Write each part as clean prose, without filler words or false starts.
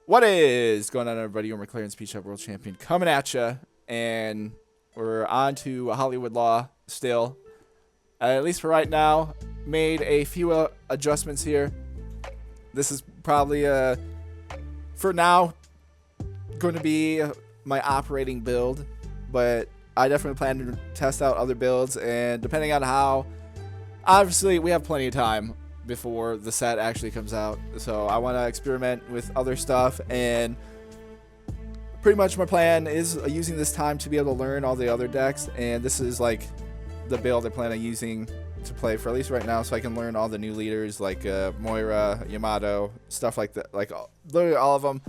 What is going on, everybody? You're McLaren's Speed Shop World Champion coming at you, and we're on to Hollywood Law still. At least for right now, made a few adjustments here. This is probably, for now, going to be my operating build, but I definitely plan to test out other builds, and depending on how, obviously we have plenty of time before the set actually comes out, so I want to experiment with other stuff, and pretty much my plan is using this time to be able to learn all the other decks, and this is like the build I plan on using to play for at least right now, so I can learn all the new leaders like Moria, Yamato, stuff like that, like literally all of them.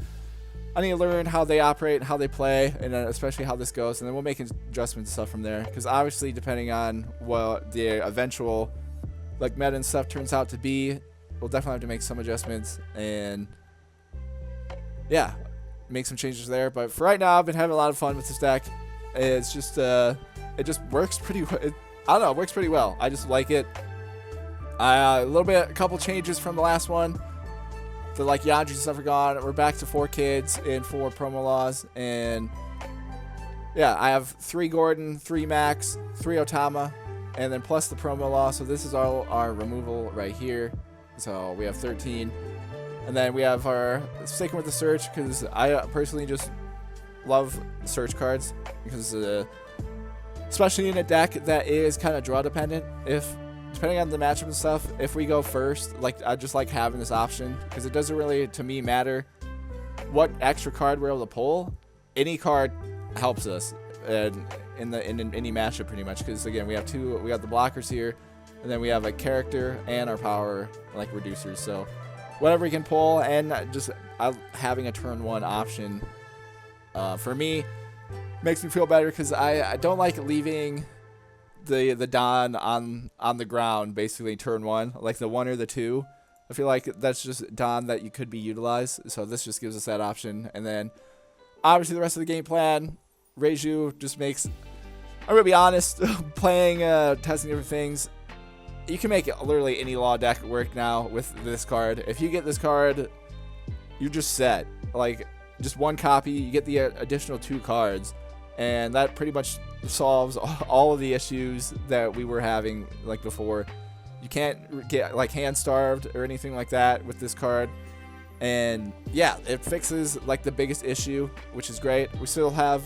I need to learn how they operate, how they play, and especially how this goes, and then we'll make adjustments and stuff from there, because obviously depending on what the eventual like meta and stuff turns out to be, we'll definitely have to make some adjustments and yeah, make some changes there. But for right now, I've been having a lot of fun with this deck. It's just it just works pretty I don't know, it works pretty well. I just like it. A couple changes from the last one. The like Yandri and stuff are gone. We're back to 4 kids and 4 promo laws, and yeah, I have 3 Gordon, 3 Max, 3 Otama, and then plus the promo law. So this is all our removal right here. So we have 13. And then we have our sticking with the search, because I personally just love search cards, because especially in a deck that is kind of draw dependent, depending on the matchup and stuff, if we go first, like I just like having this option, because it doesn't really to me matter what extra card we're able to pull. Any card helps us in any matchup pretty much, because again we have the blockers here, and then we have a character and our power like reducers, so whatever we can pull, and just having a turn 1 option for me makes me feel better, because I don't like leaving the Don on the ground basically turn 1, like the 1 or the 2. I feel like that's just Don that you could be utilized, so this just gives us that option. And then obviously the rest of the game plan, Reiju just makes, I'm gonna be honest, playing testing different things, you can make literally any law deck work now with this card. If you get this card, you're just set. Like just 1 copy, you get the additional 2 cards, and that pretty much solves all of the issues that we were having like before. You can't get like hand starved or anything like that with this card, and yeah, it fixes like the biggest issue, which is great. We still have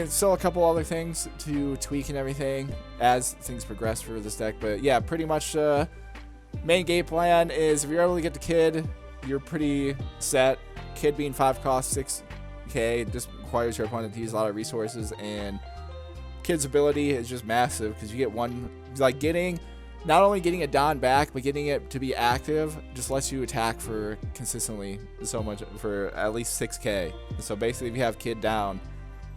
still a couple other things to tweak and everything as things progress for this deck, but yeah, pretty much main game plan is if you're able to get the kid, you're pretty set. Kid being 5 cost, 6k, just requires your opponent to use a lot of resources, and kid's ability is just massive, because you get one, like not only getting a Don back, but getting it to be active just lets you attack for consistently so much for at least 6k. So basically if you have kid down,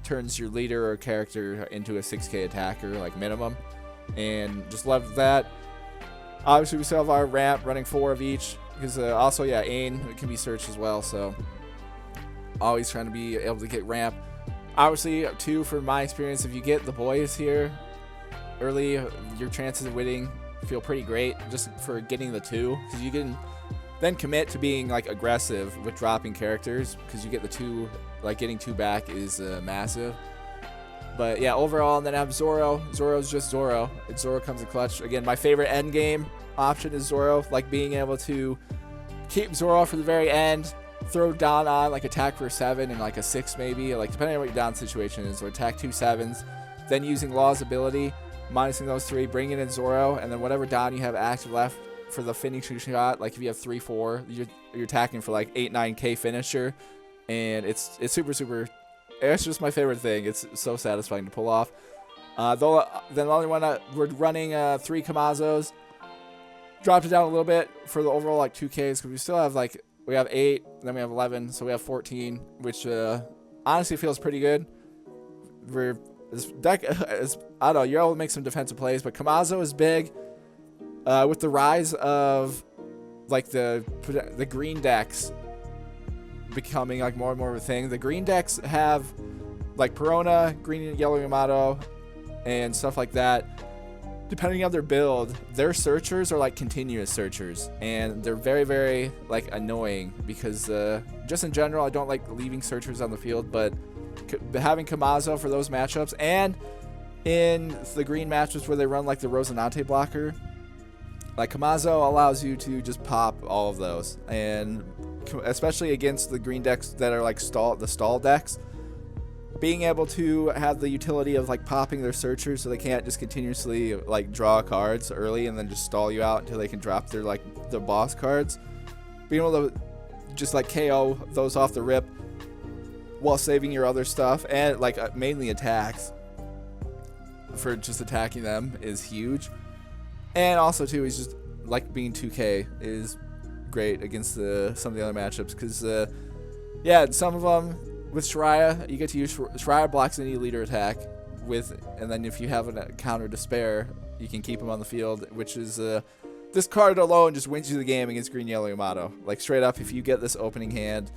turns your leader or character into a 6k attacker like minimum, and just love that. Obviously we still have our ramp running 4 of each, because also yeah, Ain, it can be searched as well, so always trying to be able to get ramp. Obviously, too, from my experience, if you get the boys here early, your chances of winning feel pretty great just for getting the 2, because you can then commit to being like aggressive with dropping characters, because you get the 2, like getting 2 back is massive. But yeah, overall, and then I have Zoro. Zoro's just Zoro. Zoro comes in clutch. Again, my favorite end game option is Zoro, like being able to keep Zoro for the very end, throw Don on, like attack for a 7 and like a 6 maybe, like depending on what your Don situation is, or attack 2 7s, then using Law's ability, minusing those 3, bringing in Zoro, and then whatever Don you have active left for the finishing shot, like if you have 3 4, you're attacking for like 8 9k finisher, and it's super, it's just my favorite thing. It's so satisfying to pull off. Then the only one we're running 3 Kamazos, dropped it down a little bit for the overall like 2ks, because we still have like, we have 8, then we have 11, so we have 14, which honestly feels pretty good. This deck is, I don't know, you're able to make some defensive plays, but Kamazo is big. With the rise of like the green decks becoming like more and more of a thing, the green decks have like Perona, green and yellow Yamato, and stuff like that. depending on their build, their searchers are like continuous searchers, and they're very, very like annoying because just in general, I don't like leaving searchers on the field, but having Kamazo for those matchups, and in the green matchups where they run like the Rosinante blocker, like Kamazo allows you to just pop all of those, and especially against the green decks that are like stall decks, being able to have the utility of like popping their searchers so they can't just continuously like draw cards early and then just stall you out until they can drop their like the boss cards. Being able to just like KO those off the rip while saving your other stuff, and like mainly attacks for just attacking them, is huge. And also too, he's just like being 2K is great against some of the other matchups, because yeah, some of them with Shreya, you get to use Shreya blocks any leader attack with, and then if you have a counter to spare, you can keep him on the field, which is this card alone just wins you the game against Green Yellow Yamato. Like straight up, if you get this opening hand,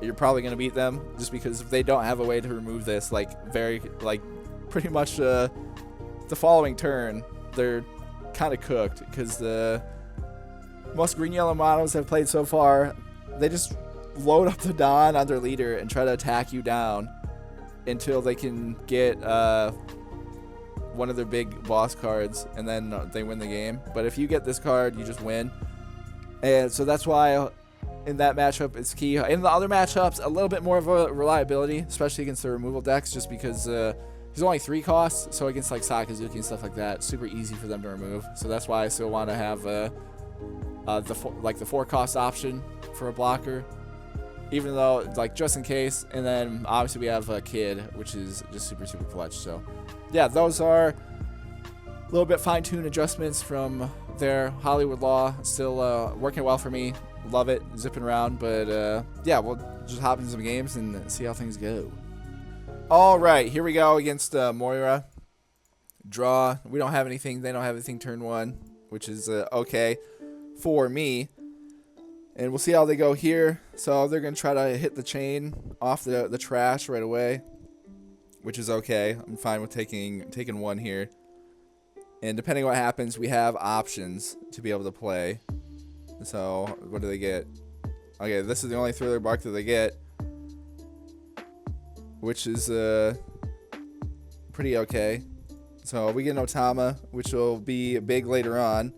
you're probably gonna beat them, just because if they don't have a way to remove this, like pretty much the following turn, they're kind of cooked, because the most Green Yellow Yamatos I've played so far, they just load up the Dawn on their leader and try to attack you down until they can get one of their big boss cards, and then they win the game. But if you get this card, you just win. And so that's why in that matchup it's key. In the other matchups, a little bit more of a reliability, especially against the removal decks, just because he's only 3 costs, so against like Sakazuki and stuff like that, super easy for them to remove. So that's why I still want to have the 4 cost option for a blocker, even though like just in case. And then obviously we have a Kid, which is just super clutch. So yeah, those are a little bit fine-tuned adjustments from their Hollywood Law. Still working well for me. Love it, zipping around. But yeah, we'll just hop into some games and see how things go. All right, here we go against Moria. Draw. We don't have anything. They don't have anything turn 1, which is okay for me. And we'll see how they go here. So they're going to try to hit the chain off the trash right away, which is okay. I'm fine with taking 1 here. And depending on what happens, we have options to be able to play. So what do they get? Okay, this is the only Thriller Bark that they get, which is pretty okay. So we get an Otama, which will be big later on.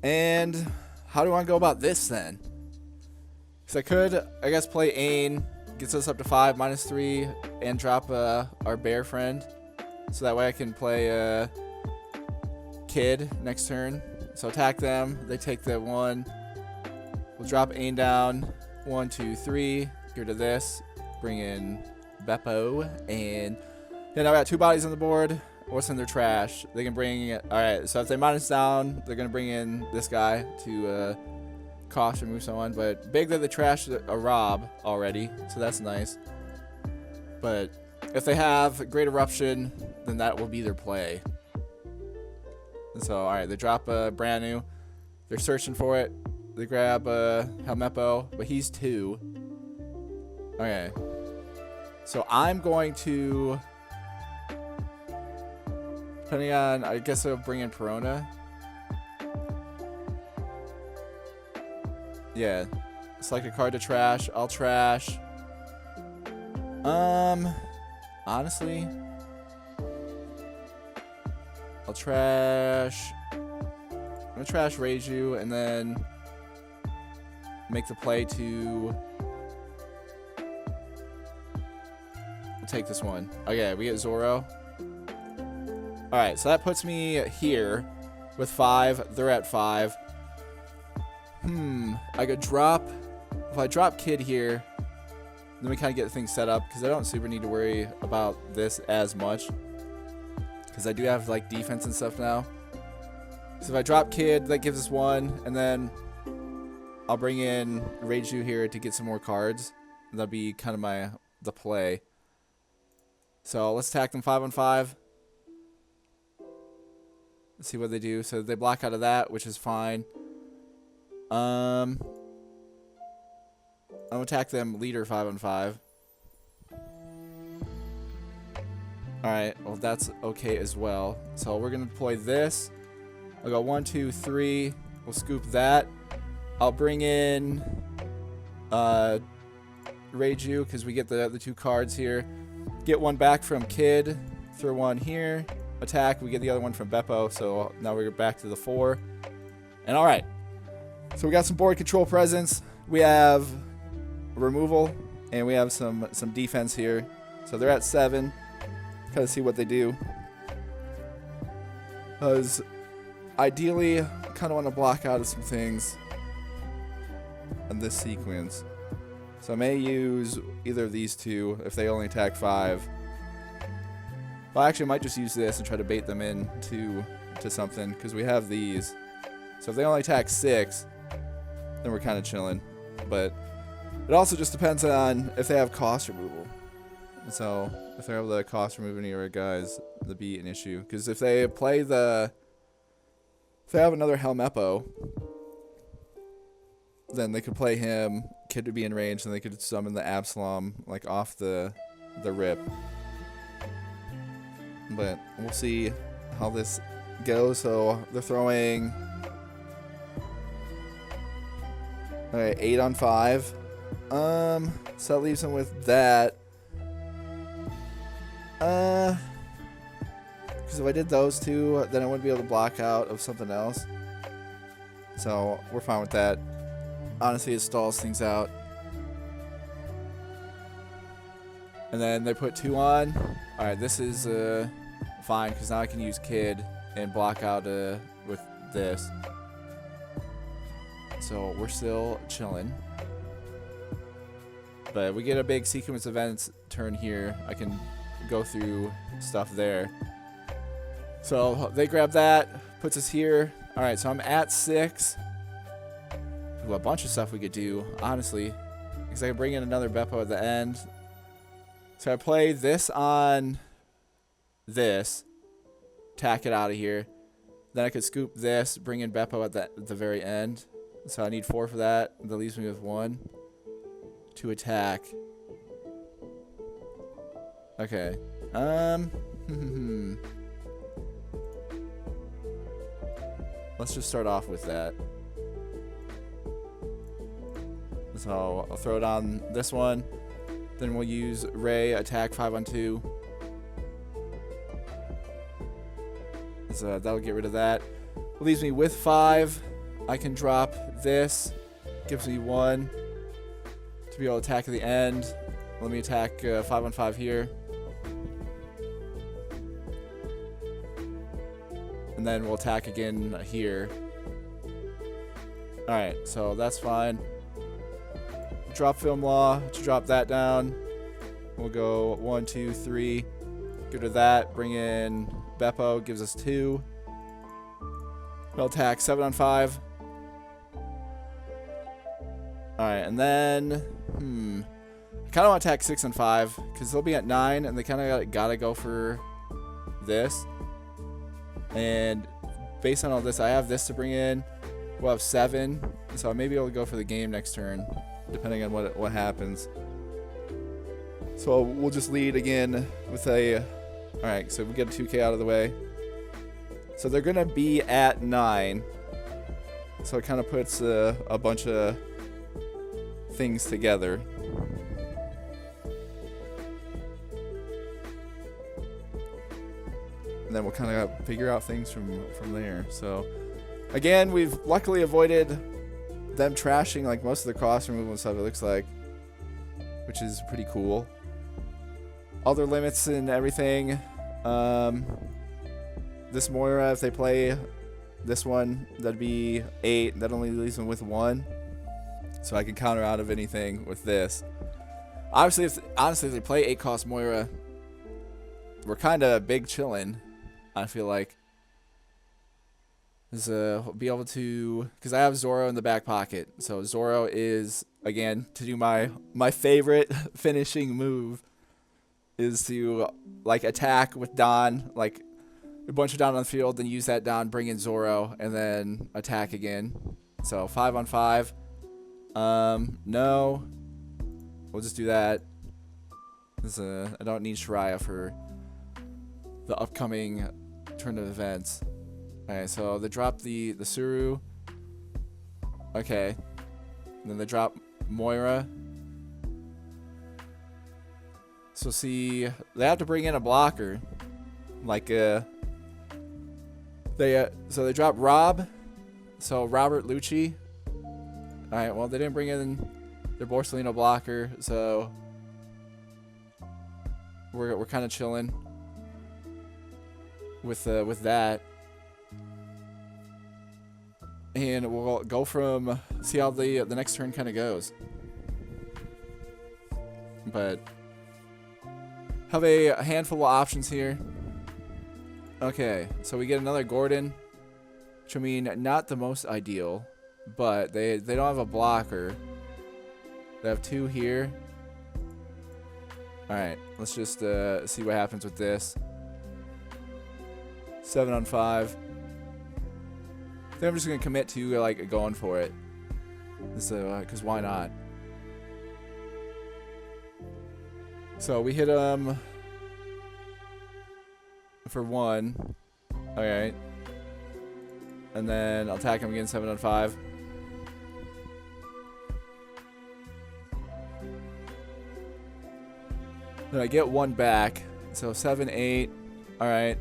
And how do I go about this then? Because I could, I guess, play Ain, gets us up to 5, -3, and drop our bear friend. So that way I can play Kid next turn. So attack them, they take the 1. We'll drop Ain down, 1, 2, 3, get rid of this, bring in Beppo, and yeah, now we got 2 bodies on the board. What's in their trash? They can bring, alright, so if they minus down, they're going to bring in this guy to cost remove someone. But big that they trashed a Rob already, so that's nice. But if they have Great Eruption, then that will be their play. And so, alright, they drop a brand new. They're searching for it. They grab Helmeppo, but he's 2. Okay. So I'm going to, depending on, I guess I'll bring in Perona. Yeah. Select a card to trash. I'll trash. Honestly, I'll trash. I'm gonna trash Reiju and then make the play to take this one. Okay, we get Zoro. Alright, so that puts me here with 5. They're at 5. I could drop, if I drop Kid here, then we kind of get things set up, because I don't super need to worry about this as much, because I do have like defense and stuff now. So if I drop Kid, that gives us 1, and then I'll bring in Reiju here to get some more cards. That'll be kind of the play. So let's attack them 5 on 5. Let's see what they do. So they block out of that, which is fine. I'm gonna attack them leader 5 on 5. Alright, well that's okay as well. So we're going to deploy this. I'll go 1, 2, 3. We'll scoop that. I'll bring in Reiju because we get the 2 cards here. Get one back from Kid. Throw one here. Attack. We get the other one from Beppo. So now we're back to the 4. And alright. So we got some board control presence. We have removal. And we have some defense here. So they're at 7. Kind of see what they do. Because ideally, I kind of want to block out of some things in this sequence. So I may use either of these two if they only attack 5. Well, actually, I might just use this and try to bait them in to something because we have these. So if they only attack 6, then we're kind of chilling. But it also just depends on if they have cost removal. So if they're able to cost remove any of our guys, that'd be an issue. Because if they play if they have another Helmeppo, then they could play him. Kid would be in range, and they could summon the Absalom like off the rip. But we'll see how this goes. So they're throwing 8 on 5. So that leaves them with that. Because if I did those two, then I wouldn't be able to block out of something else. So we're fine with that. Honestly, it stalls things out. And then they put 2 on. Alright, this is fine, because now I can use Kid and block out with this. So we're still chilling. But we get a big sequence events turn here. I can go through stuff there. So they grab that, puts us here. Alright, so I'm at 6. Ooh, a bunch of stuff we could do, honestly. Because I can bring in another Beppo at the end. So I play this on this. Tack it out of here. Then I could scoop this, bring in Beppo at the very end. So I need 4 for that. That leaves me with 1 to attack. Okay. Let's just start off with that. So I'll throw it on this one. Then we'll use Ray, attack 5 on 2. So that'll get rid of that. It leaves me with 5. I can drop this. Gives me 1 to be able to attack at the end. Let me attack 5 on 5 here. And then we'll attack again here. Alright, so that's fine. Drop Film Law to drop that down. We'll go 1, 2, 3. Get rid of that. Bring in Beppo. Gives us 2. We'll attack 7 on 5. Alright, and then... I kind of want to attack 6 on 5. Because they'll be at 9. And they kind of gotta go for this. And based on all this, I have this to bring in. We'll have 7. So I may be able to go for the game next turn, depending on what happens. So we'll just lead again with a... Alright, so we get a 2k out of the way. So they're going to be at 9. So it kind of puts a bunch of things together. And then we'll kind of figure out things from there. So again, we've luckily avoided them trashing like most of the cost removal and stuff, it looks like, which is pretty cool. All their limits and everything. This Moira, if they play this one, that'd be 8. That only leaves them with 1. So I can counter out of anything with this. Honestly, if they play 8 cost Moira, we're kind of big chillin', I feel like. Is be able to, because I have Zoro in the back pocket. So Zoro is, again, to do my favorite finishing move, is to like attack with Don, like a bunch of Don on the field, then use that Don, bring in Zoro, and then attack again. So 5 on 5. No, we'll just do that. I don't need Shiraya for the upcoming turn of events. Alright, so they drop the Suru. Okay. And then they drop Moira. So see, they have to bring in a blocker. Like so they drop Rob. So Robert Lucci. Alright, well they didn't bring in their Borsellino blocker, so we're kind of chilling with that. And we'll go from see how the next turn kind of goes. But have a handful of options here. Okay, so we get another Gordon, which I mean not the most ideal, but they don't have a blocker. They have 2 here. All right, let's just see what happens with this. 7 on 5. I think I'm just gonna commit to like going for it. So, cause why not? So we hit him for 1. Alright. And then I'll attack him again 7 on 5. Then I get 1 back. So 7, 8. Alright.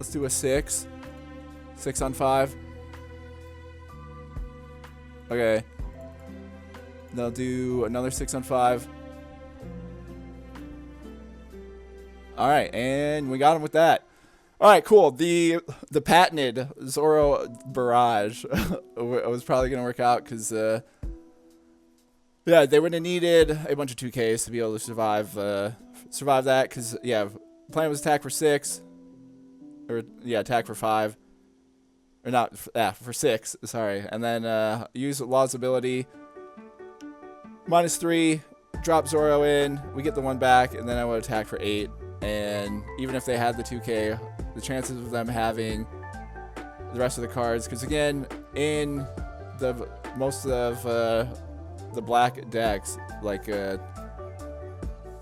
Let's do a 6. 6 on 5. Okay. They'll do another 6 on 5. Alright, and we got him with that. Alright, cool. The patented Zoro barrage was probably going to work out because, yeah, they would have needed a bunch of 2Ks to be able to survive that because, yeah, plan was attack for 6. Or, yeah, attack for 5. Or not, for 6, sorry. And then use Law's ability. -3, drop Zoro in, we get the 1 back, and then I would attack for 8. And even if they had the 2K, the chances of them having the rest of the cards, because again, in the most of the black decks, like they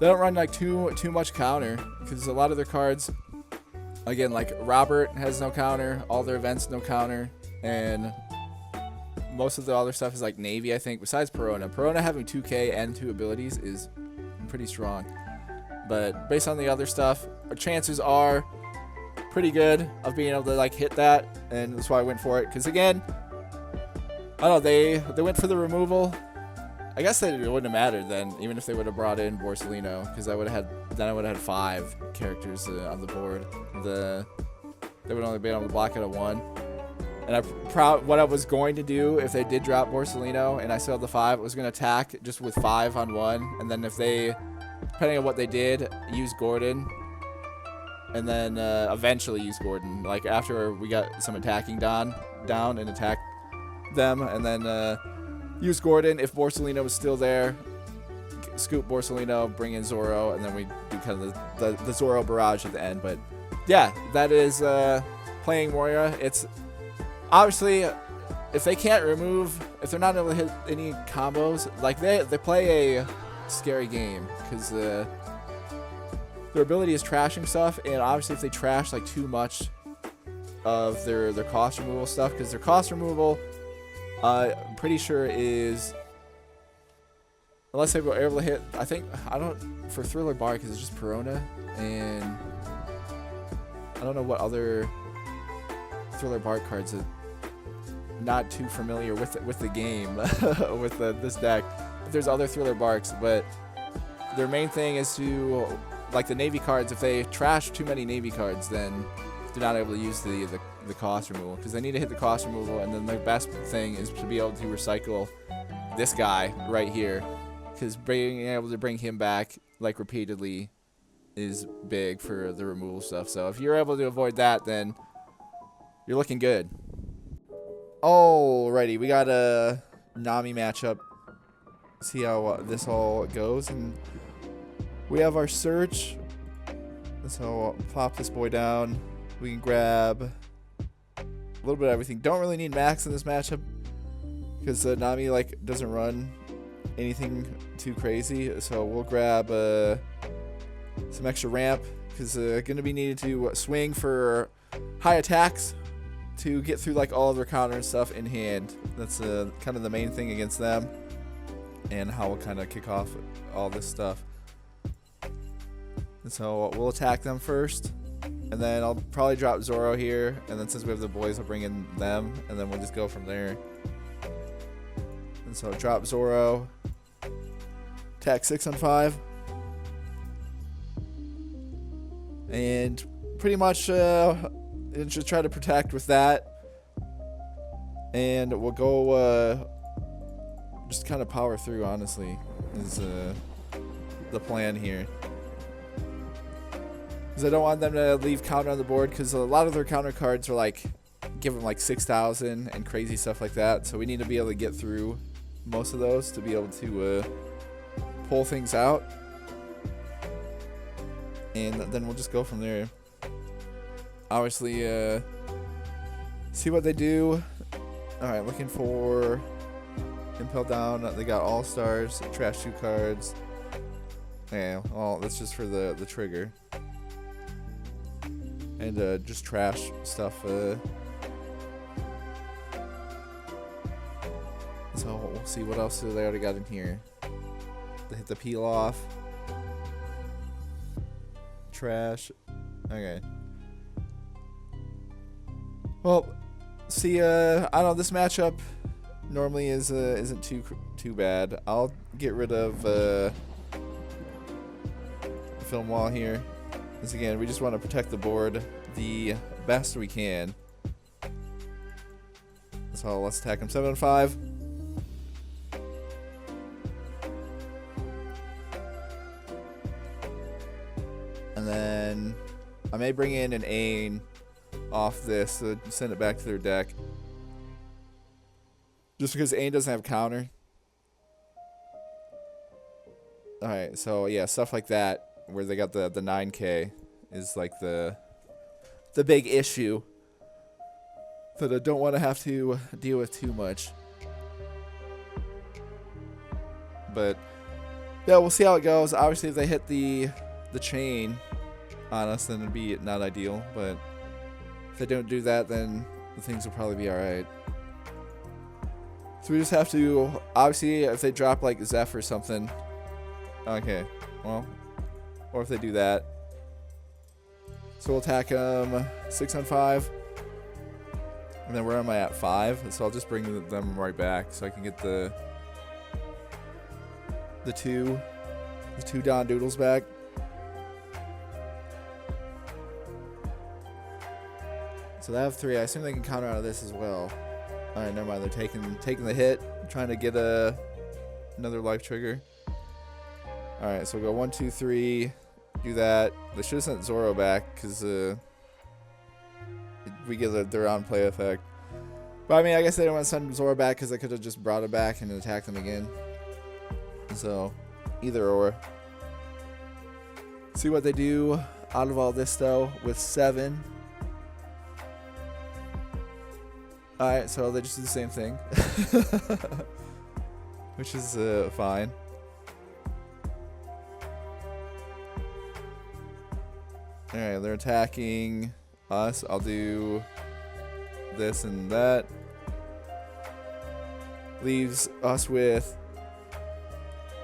don't run like too much counter, because a lot of their cards, again, like Robert has no counter, all their events no counter, and most of the other stuff is like Navy, I think, besides Perona. Perona having 2K and 2 abilities is pretty strong. But based on the other stuff, our chances are pretty good of being able to like hit that, and that's why I went for it. Because again, I don't know, they went for the removal. I guess that it wouldn't have mattered then, even if they would have brought in Borsellino, because I would have had 5 characters on the board. They would only be able to block it at 1. And what I was going to do if they did drop Borsellino and I still had the 5, I was going to attack just with 5 on 1, and then if they, depending on what they did, use Gordon, and then eventually use Gordon. Like after we got some attacking down and attack them, and then use Gordon if Borsellino was still there. Scoop Borsellino, bring in Zoro, and then we do kind of the Zoro barrage at the end. But yeah, that is playing Moria. It's obviously, if they can't remove, if they're not able to hit any combos, like they play a scary game, because their ability is trashing stuff, and obviously if they trash like too much of their cost removal stuff, because their cost removal, I'm pretty sure is, unless they were able to hit, I think, for Thriller Bar, because it's just Perona, and I don't know what other Thriller Bar cards are not too familiar with the game, with this deck. There's other Thriller Barks, but their main thing is to, like the Navy cards, if they trash too many Navy cards, then they're not able to use the cost removal, because they need to hit the cost removal, and then the best thing is to be able to recycle this guy right here, because being able to bring him back like repeatedly is big for the removal stuff. So if you're able to avoid that, then you're looking good. Alrighty, we got a Nami matchup. See how this all goes, and we have our search. So I'll pop this boy down. We can grab a little bit of everything. Don't really need max in this matchup, because Nami like doesn't run anything too crazy. So we'll grab some extra ramp, because going to be needed to swing for high attacks to get through like all of their counter and stuff in hand. That's kind of the main thing against them, and how we'll kind of kick off all this stuff. And so we'll attack them first, and then I'll probably drop Zoro here, and then since we have the boys, I'll bring in them, and then we'll just go from there. And so drop Zoro, attack 6 on 5, and pretty much just try to protect with that, and we'll go just kind of power through, honestly, is the plan here. Because I don't want them to leave counter on the board, because a lot of their counter cards are like, give them like 6,000 and crazy stuff like that, so we need to be able to get through most of those to be able to pull things out, and then we'll just go from there. Obviously, see what they do. Alright, looking for Impel Down. They got All Stars, Trash 2 cards. Yeah, well, that's just for the trigger. And just trash stuff. So we'll see what else they already got in here. They hit the peel off. Trash. Okay. Well, see, I don't know, this matchup normally isn't too bad. I'll get rid of the film wall here. Because again, we just want to protect the board the best we can. So let's attack him 7 on 5. And then I may bring in an Ain off this to send it back to their deck. Just because Ain doesn't have counter. Alright, so yeah, stuff like that, where they got the 9K, is like the big issue that I don't want to have to deal with too much. But yeah, we'll see how it goes. Obviously, if they hit the chain on us, then it'd be not ideal. But if they don't do that, then the things will probably be alright. So we just have to, obviously, if they drop like Zeph or something. Okay, well, or if they do that. So we'll attack them 6 on 5. And then where am I at? 5. So I'll just bring them right back so I can get the two Don Doodles back. So they have 3. I assume they can counter out of this as well. Alright, never mind. They're taking the hit, trying to get another life trigger. Alright, so we'll go 1, 2, 3. Do that. They should have sent Zoro back, because we get their on play effect. But I mean, I guess they didn't want to send Zoro back, because I could have just brought it back and attacked them again. So, either or. See what they do out of all this, though, with 7. Alright, so they just do the same thing. Which is fine. Alright, they're attacking us. I'll do this and that. Leaves us with...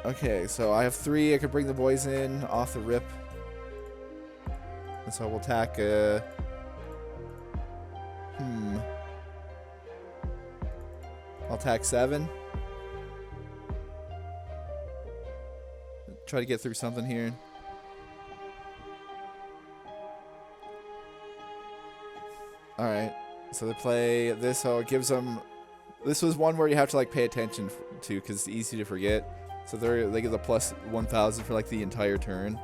Okay, so I have 3. I could bring the boys in off the rip. And so we'll attack... I'll attack 7. Try to get through something here. Alright, so they play this, so it gives them... This was one where you have to like pay attention to, because it's easy to forget. So they get the plus 1,000 for like the entire turn.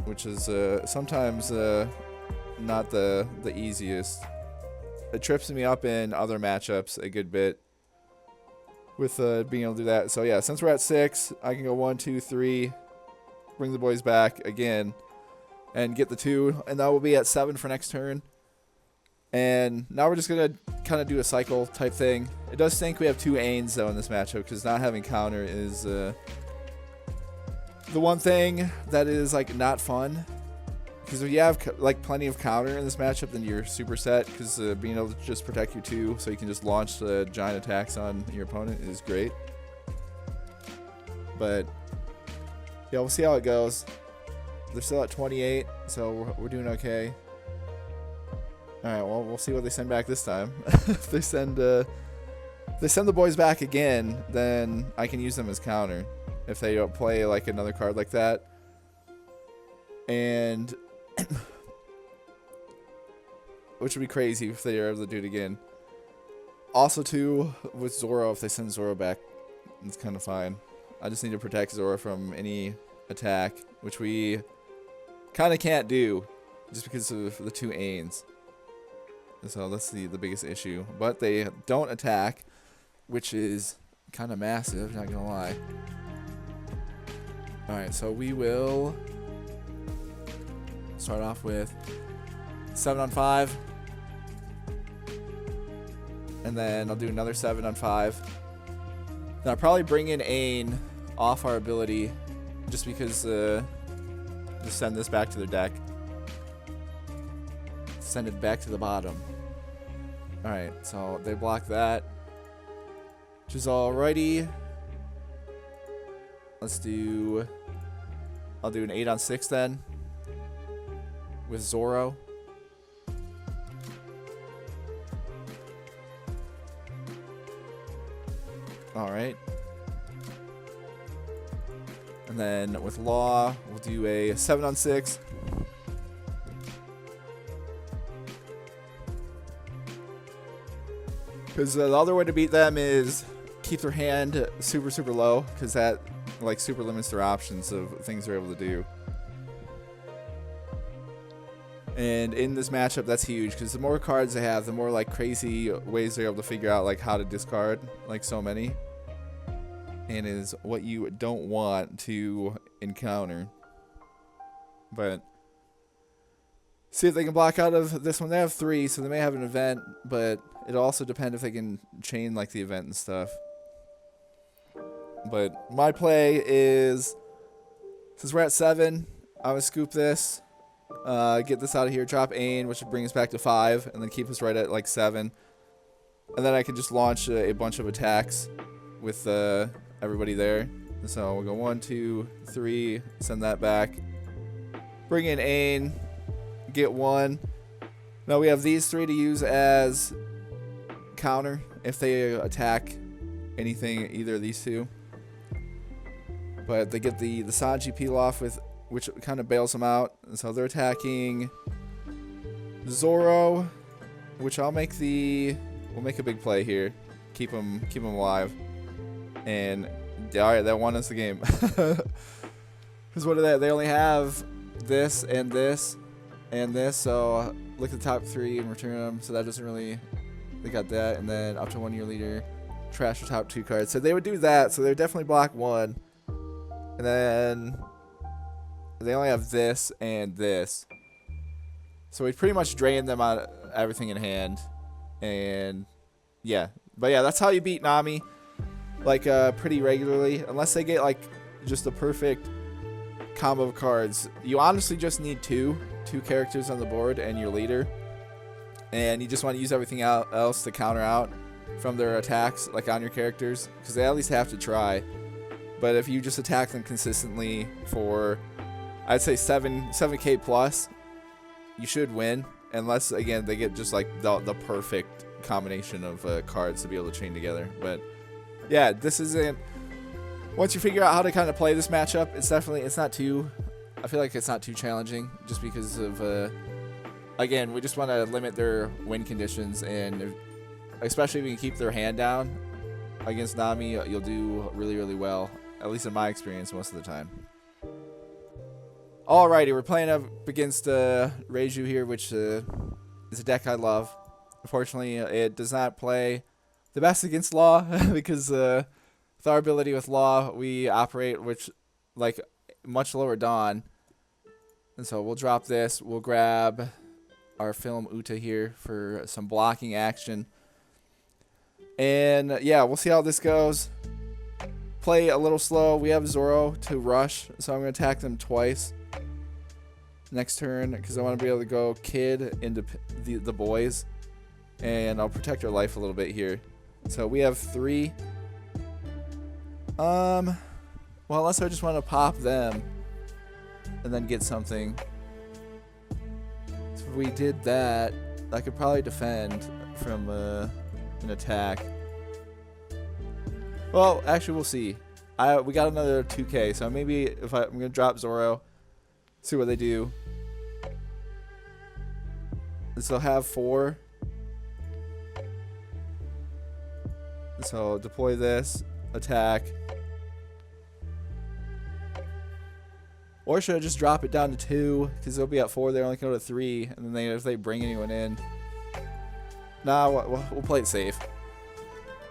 Which is sometimes not the easiest. It trips me up in other matchups a good bit with being able to do that. So yeah, since we're at 6, I can go 1, 2, 3, bring the boys back again, and get the 2, and that will be at 7 for next turn. And now we're just gonna kind of do a cycle type thing. It does stink we have 2 Ains though in this matchup, because not having counter is The one thing that is like not fun, because if you have like plenty of counter in this matchup, then you're super set, because being able to just protect your 2 so you can just launch the giant attacks on your opponent is great. But yeah, we'll see how it goes. They're still at 28, so we're doing okay. Alright, well, we'll see what they send back this time. If they send the boys back again, then I can use them as counter if they don't play like another card like that. And which would be crazy if they are able to do it again. Also, too, with Zoro, if they send Zoro back, it's kind of fine. I just need to protect Zoro from any attack, which we kind of can't do just because of the 2 Ains. So that's the biggest issue. But they don't attack, which is kind of massive, not gonna lie. Alright, so we will start off with 7 on 5. And then I'll do another 7 on 5. Then I'll probably bring in Ain off our ability, just because just send this back to their deck. Send it back to the bottom. Alright, so they block that, which is alrighty. I'll do an 8 on 6 then with Zoro. Alright. And then with Law, we'll do a 7 on 6. Because the other way to beat them is keep their hand super, super low, because that like super limits their options of things they're able to do. And in this matchup, that's huge, because the more cards they have, the more like crazy ways they're able to figure out like how to discard, like so many. And is what you don't want to encounter. But see if they can block out of this one. They have 3, so they may have an event, but it'll also depend if they can chain like the event and stuff. But my play is, since we're at 7, I'm gonna scoop this, get this out of here, drop Ain, which would bring us back to 5, and then keep us right at like 7. And then I can just launch a bunch of attacks with everybody there. So we'll go 1, 2, 3, send that back, bring in Ain, get 1. Now we have these 3 to use as counter if they attack anything, either of these 2. But they get the Sanji peel off, with which kind of bails them out. And so they're attacking Zoro, which we'll make a big play here, keep them alive. And alright, that won us the game. Because what are they? They only have this and this and this. So look at the top 3 and return them. So that doesn't really. They got that, and then up to 1 year leader, trash the top 2 cards. So they would do that. So they would definitely block 1, and then they only have this and this. So we pretty much drain them out everything in hand, and yeah. But yeah, that's how you beat Nami, like pretty regularly, unless they get like just the perfect combo of cards. You honestly just need two characters on the board and your leader. And you just want to use everything else to counter out from their attacks, like on your characters, because they at least have to try. But if you just attack them consistently for, I'd say 7k plus, you should win, unless again they get just like the perfect combination of cards to be able to chain together. But yeah, this isn't. Once you figure out how to kind of play this matchup, it's not too. I feel like it's not too challenging, just because of. Again, we just want to limit their win conditions, and especially if we can keep their hand down against Nami, you'll do really, really well, at least in my experience most of the time. Alrighty, we're playing up against Reiju here, which is a deck I love. Unfortunately, it does not play the best against Law, because with our ability with Law, we operate like much lower Dawn. And so we'll drop this, we'll grab our Film Uta here for some blocking action. And yeah, we'll see how this goes. play a little slow. We have Zoro to rush, so I'm going to attack them twice next turn because I want to be able to go Kid into the boys, and I'll protect our life a little bit here. So we have 3. Well, unless I just want to pop them and then get something. So if we did that, I could probably defend from an attack. Well, actually, we'll see. We got another 2K, so maybe if I'm gonna drop Zoro, see what they do. So have 4. So deploy this, attack. Or should I just drop it down to 2? Because they'll be at 4. They only can go to 3, and then if they bring anyone in, nah, we'll play it safe.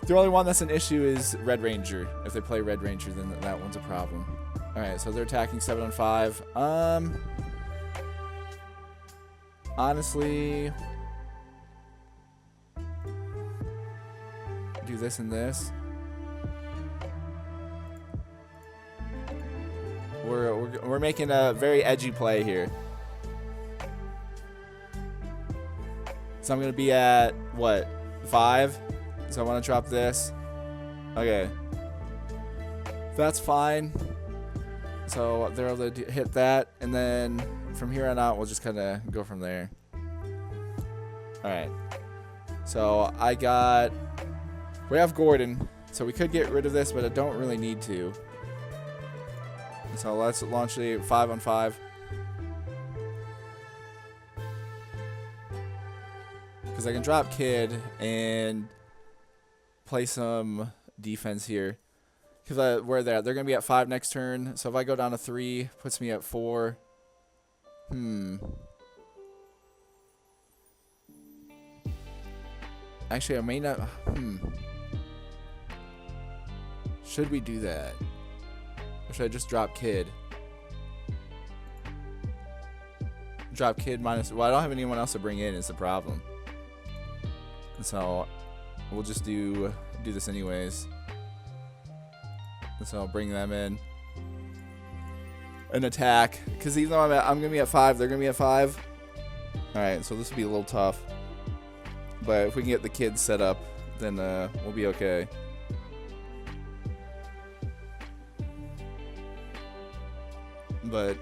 The only one that's an issue is Red Ranger. If they play Red Ranger, then that one's a problem. Alright, so they're attacking 7 on 5. Honestly, do this and this. We're making a very edgy play here. So I'm gonna be at what, 5? So I want to drop this. Okay, that's fine. So they're able to hit that, and then from here on out, we'll just kind of go from there. All right. So we have Gordon, so we could get rid of this, but I don't really need to. So let's launch the 5 on 5. Because I can drop Kid and play some defense here. Because where they're going to be at 5 next turn. So if I go down to 3, puts me at 4. Actually, I may not. Should we do that? Or should I just drop Kid? Drop Kid minus. Well, I don't have anyone else to bring in. Is the problem. So we'll just do this anyways. So I'll bring them in. An attack, because even though I'm gonna be at 5, they're gonna be at 5. All right, so this will be a little tough. But if we can get the kids set up, then we'll be okay. But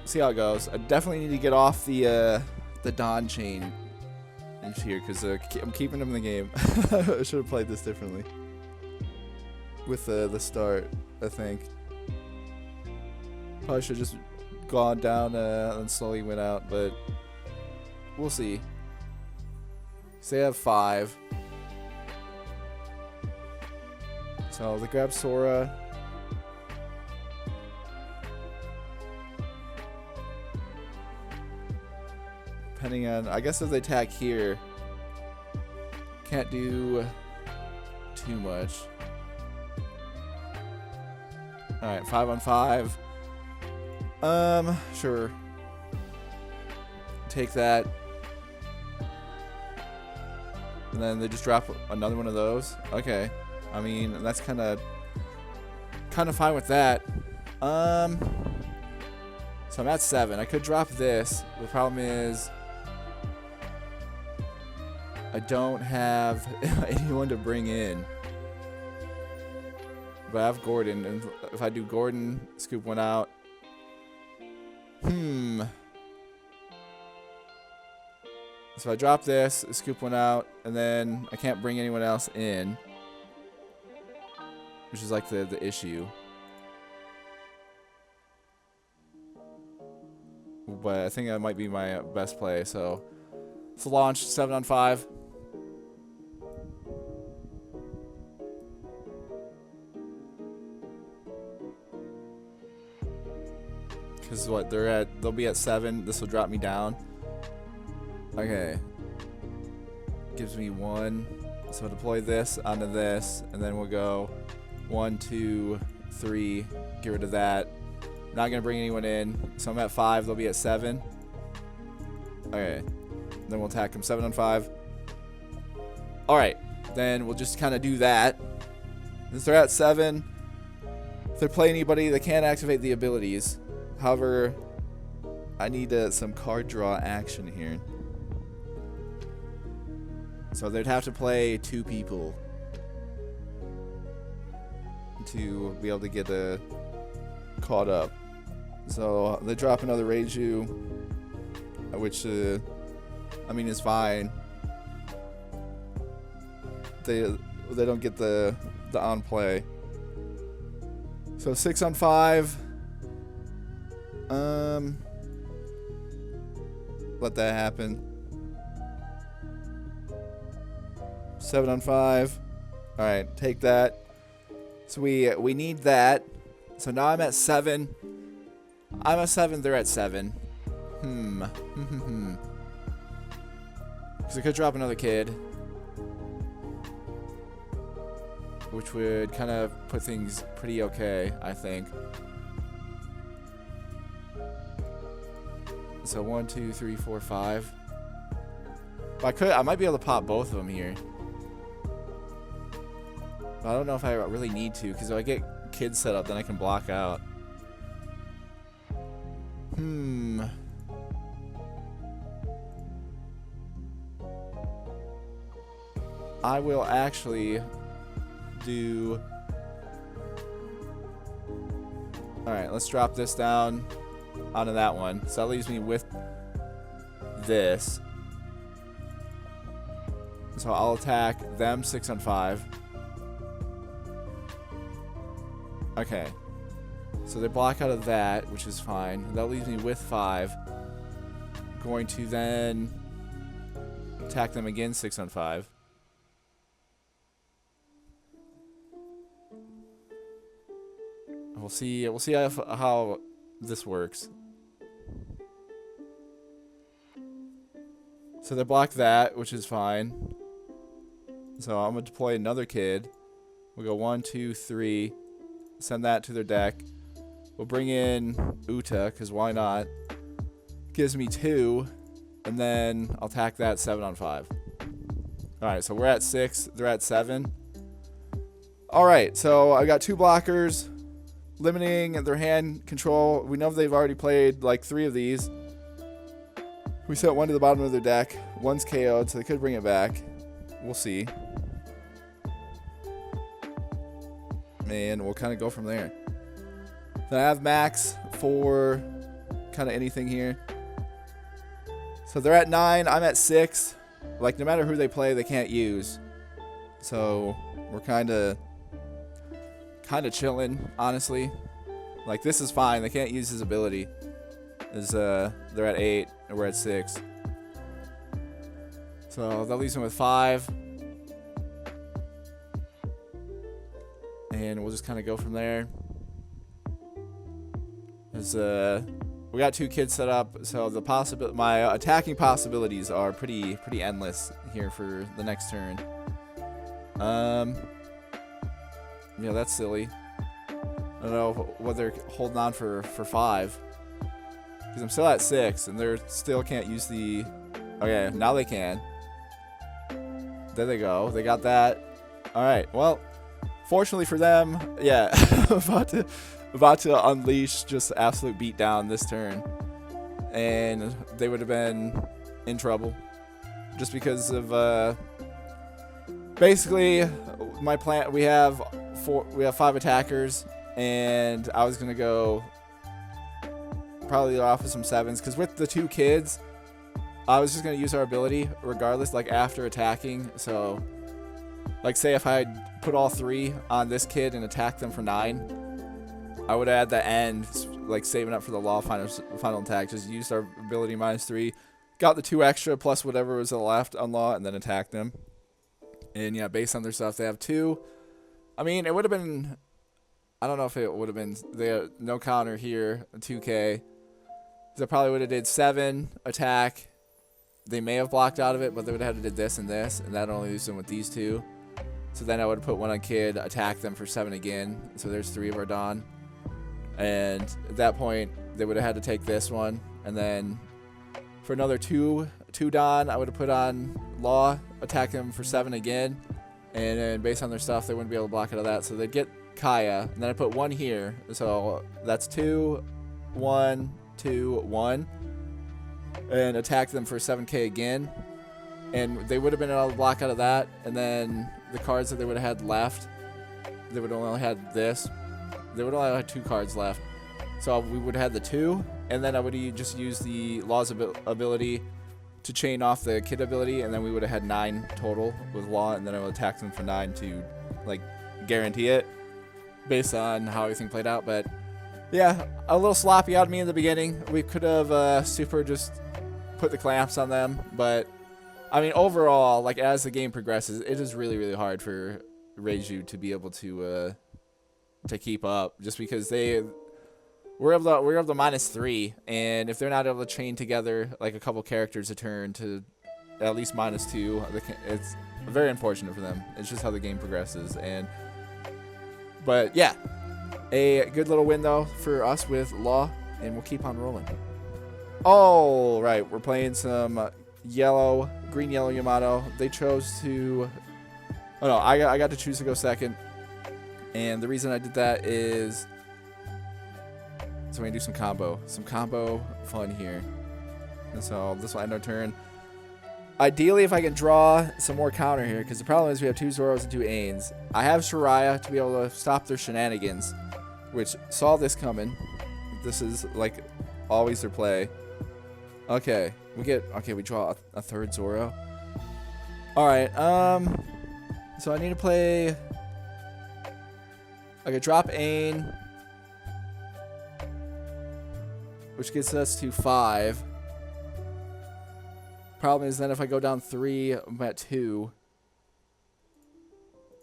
see how it goes. I definitely need to get off the Dawn chain in here because I'm keeping them in the game. I should have played this differently with the start, I think. Probably should have just gone down and slowly went out, but we'll see. So they have 5. So they grab Sora. Depending on, I guess if they attack here, can't do too much. Alright, 5 on 5. Sure. Take that. And then they just drop another one of those. Okay. I mean, that's kind of fine with that. So I'm at 7. I could drop this. The problem is I don't have anyone to bring in. But I have Gordon, and if I do Gordon, scoop one out. So I drop this, scoop one out, and then I can't bring anyone else in, which is like the issue. But I think that might be my best play. So let's launch 7 on 5. Because what they'll be at 7. This will drop me down. Okay. Gives me 1. So deploy this onto this, and then we'll go 1, 2, 3. Get rid of that. Not gonna bring anyone in. So I'm at 5. They'll be at 7. Okay. Then we'll attack them 7 on 5. All right. Then we'll just kind of do that. Since they're at 7, they play anybody, they can't activate the abilities. However, I need some card draw action here. So they'd have to play 2 people to be able to get caught up. So they drop another Reiju, which I mean is fine. They don't get the on play. So 6 on 5. Let that happen. 7 on 5. All right, take that. So we need that. So now I'm at 7. I'm at 7. They're at 7. Because I could drop another kid, which would kind of put things pretty okay, I think. So 1, 2, 3, 4, 5. But I might be able to pop both of them here. But I don't know if I really need to, because if I get kids set up, then I can block out. I will actually do... Alright, let's drop this down onto that one. So that leaves me with this. So I'll attack them 6 on 5. Okay. So they block out of that, which is fine. That leaves me with 5. Going to then attack them again 6 on 5. We'll see how this works. So they block that, which is fine. So I'm going to deploy another kid. We'll go 1, 2, 3. Send that to their deck. We'll bring in Uta, because why not? Gives me 2. And then I'll attack that 7 on 5. Alright, so we're at 6. They're at 7. Alright, so I got 2 blockers. Limiting their hand control. We know they've already played like 3 of these. We set 1 to the bottom of their deck. 1's KO'd, so they could bring it back. We'll see. And we'll kind of go from there. Then I have max for kind of anything here. So they're at 9. I'm at 6. Like, no matter who they play, they can't use. So we're kind of chilling, honestly. Like, this is fine. They can't use his ability. They're at 8 and we're at 6. So that leaves him with 5. And we'll just kind of go from there. We got 2 kids set up, so my attacking possibilities are pretty endless here for the next turn. Yeah, that's silly. I don't know what they're holding on for 5. Because I'm still at 6, and they still can't use the... Okay, now they can. There they go. They got that. Alright, well, fortunately for them, yeah, about to unleash just absolute beatdown this turn. And they would have been in trouble. Just because of... basically, my plan... We have 5 attackers, and I was gonna go probably off with some 7s, because with the 2 kids, I was just gonna use our ability regardless, like after attacking. So, like, say if I had put all 3 on this kid and attacked them for 9, I would add the end, like saving up for the law final attack. Just used our ability -3, got the 2 extra plus whatever was left on law, and then attacked them. And yeah, based on their stuff, they have 2. I mean, it would have been... I don't know if it would have been... They have no counter here, 2K. They probably would have did 7 attack. They may have blocked out of it, but they would have had to did this, and that only leaves them with these 2. So then I would have put 1 on kid, attack them for 7 again. So there's 3 of our Dawn. And at that point, they would have had to take this one. And then for another 2 Dawn, I would have put on Law, attack them for 7 again. And then based on their stuff, they wouldn't be able to block out of that. So they'd get Kaya. And then I put 1 here. So that's 2, 1, 2, 1. And attack them for 7k again. And they would have been able to block out of that. And then the cards that they would have had left, they would only had this. They would only have 2 cards left. So we would have had the 2. And then I would just use the Law's ability to chain off the Kid ability. And then we would have had 9 total with Law. And then I would attack them for 9 to like guarantee it based on how everything played out. But yeah, a little sloppy out of me in the beginning. We could have super just put the clamps on them. But I mean, overall, like as the game progresses, it is really, really hard for Reiju to be able to keep up, just because we're able to -3, and if they're not able to chain together like a couple characters a turn to at least -2, it's very unfortunate for them. It's just how the game progresses. But yeah, a good little win though for us with Law, and we'll keep on rolling. All right, we're playing some green yellow Yamato. They chose to. Oh no, I got to choose to go second, and the reason I did that is so we're gonna do some combo fun here. And so this will end our turn. Ideally, if I can draw some more counter here, because the problem is we have 2 Zoros and 2 Ains. I have Shiraya to be able to stop their shenanigans, which saw this coming. This is like always their play. Okay, we draw a 3rd Zoro. All right, so I need to play like a drop Ain, which gets us to 5. Problem is then if I go down 3, I'm at 2.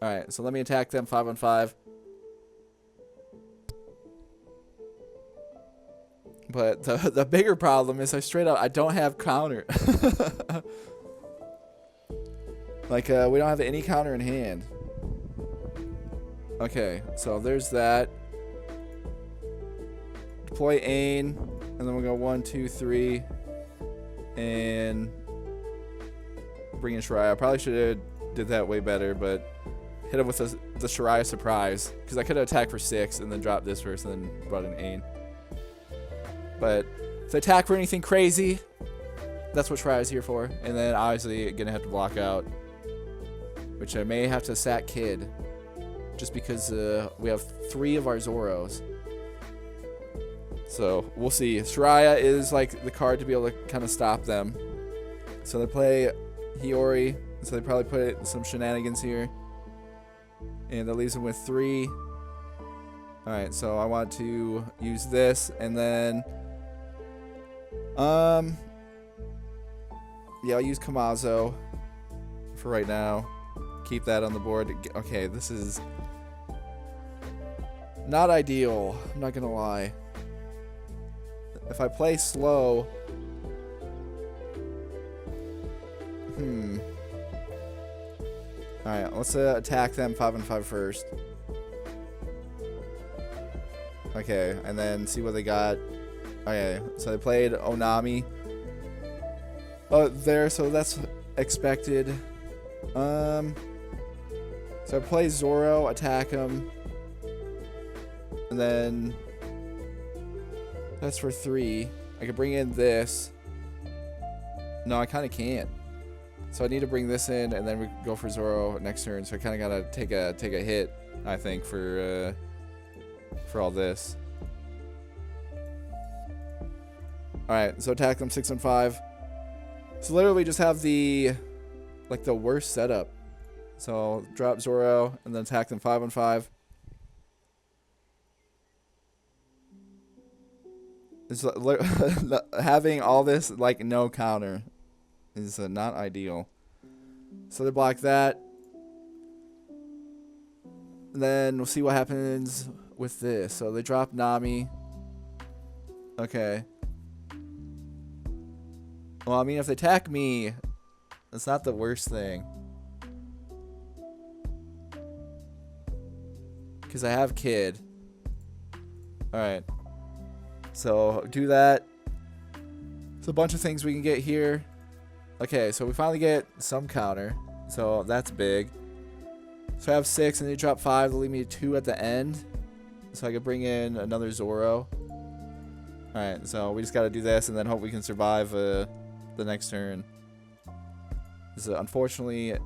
All right, so let me attack them 5 on 5. But the bigger problem is I don't have counter. Like, we don't have any counter in hand. Okay, so there's that. Deploy Ain, and then we'll go 1, 2, 3, and bring in Shiraya. I probably should have did that way better, but hit him with the Shiraya surprise, because I could have attacked for 6 and then dropped this first and then brought in Ain. But if I attack for anything crazy, that's what Shiraya's here for. And then obviously gonna have to block out, which I may have to sack Kid, just because we have 3 of our Zoros. So we'll see. Shiraya is like the card to be able to kind of stop them. So they play Hiyori, so they probably put some shenanigans here, and that leaves them with 3. All right, so I want to use this, and then yeah, I'll use Kamazo for right now. Keep that on the board. Okay, this is not ideal, I'm not gonna lie. If I play slow, alright, let's attack them 5 on 5 first. Okay, and then see what they got. Okay, so they played Nami. There, so that's expected. So I play Zoro, attack him, and then that's for 3. I could bring in this. No, I kind of can't. So I need to bring this in, and then we go for Zoro next turn. So I kind of gotta take a hit, I think, for all this. All right, so attack them 6 on 5. So literally just have the worst setup. So drop Zoro and then attack them 5 on 5. It's having all this like no counter is not ideal. So they block that. And then we'll see what happens with this. So they drop Nami. Okay. Well, I mean, if they attack me, that's not the worst thing. Because I have Kid. Alright. So, do that. There's a bunch of things we can get here. Okay, so we finally get some counter. So, that's big. So I have 6, and they drop 5. They'll leave me 2 at the end. So I could bring in another Zoro. Alright, so we just got to do this, and then hope we can survive the next turn. So unfortunately,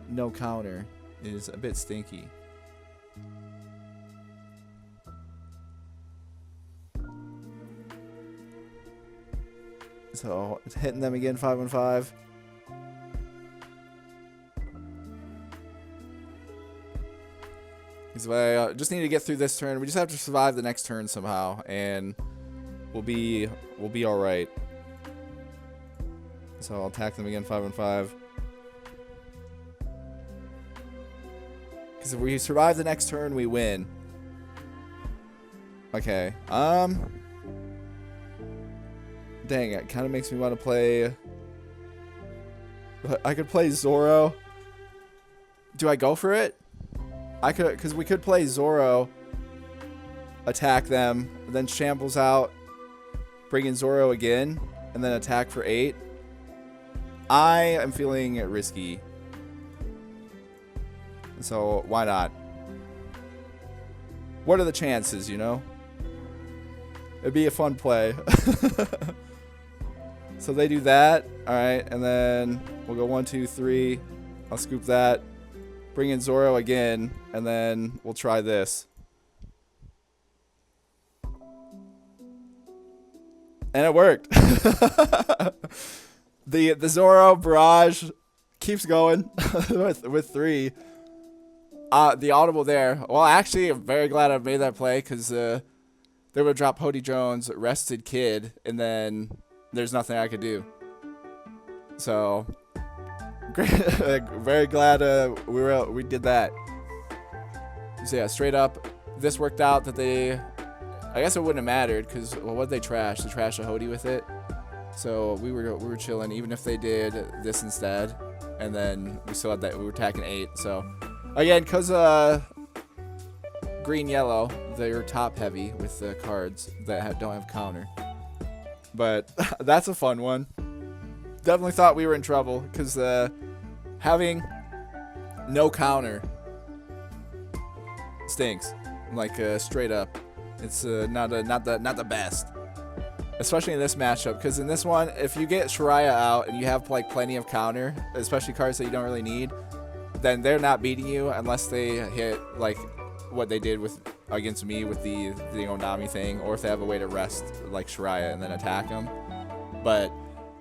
no counter is a bit stinky. So it's hitting them again, 5 on 5. So I just need to get through this turn. We just have to survive the next turn somehow, and we'll be all right. So I'll attack them again, 5 on 5. Because if we survive the next turn, we win. Okay. Dang, it kind of makes me want to play. I could play Zoro. Do I go for it? I could, because we could play Zoro, attack them, then shambles out, bring in Zoro again, and then attack for 8. I am feeling risky. So why not? What are the chances, you know? It'd be a fun play. So they do that. Alright, and then we'll go 1, 2, 3. I'll scoop that. Bring in Zoro again, and then we'll try this. And it worked. The Zoro barrage keeps going with 3. The audible there. Well, actually, I'm very glad I made that play, because they would drop Hody Jones, Rested Kid, and then there's nothing I could do. So, very glad we did that. So yeah, straight up, this worked out that they. I guess it wouldn't have mattered, because well, what they trashed? They trashed a Hody with it. So we were chilling, even if they did this instead, and then we still had that. We were attacking 8. So again, because green yellow, they're top heavy with the cards that don't have counter. But that's a fun one. Definitely thought we were in trouble, because having no counter stinks. Like straight up, it's not the best. Especially in this matchup, because in this one, if you get Shiraya out and you have like plenty of counter, especially cards that you don't really need, then they're not beating you unless they hit like what they did against me with the Nami thing, or if they have a way to rest like Shiraya and then attack them. But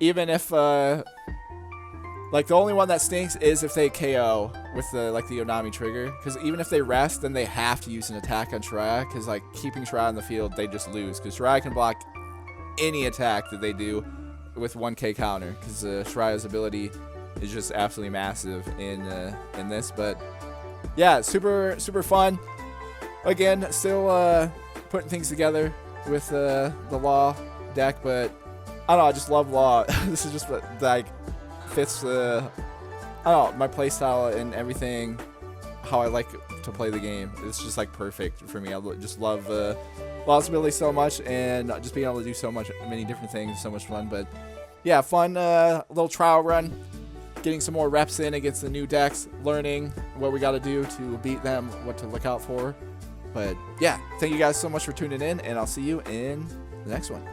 even if like the only one that stinks is if they KO with the Nami trigger, because even if they rest, then they have to use an attack on Shiraya, because like keeping Shiraya on the field, they just lose, because Shiraya can block any attack that they do with 1k counter, because Shiraya's ability is just absolutely massive in this. But yeah, super fun. Again, still putting things together with the Law deck, but I don't know, I just love Law. This is just what like fits I don't know, my playstyle and everything, how I like to play the game. It's just like perfect for me. I just love Law's ability so much, and just being able to do many different things, so much fun. But yeah, fun little trial run, getting some more reps in against the new decks, learning what we got to do to beat them, what to look out for. But yeah, thank you guys so much for tuning in, and I'll see you in the next one.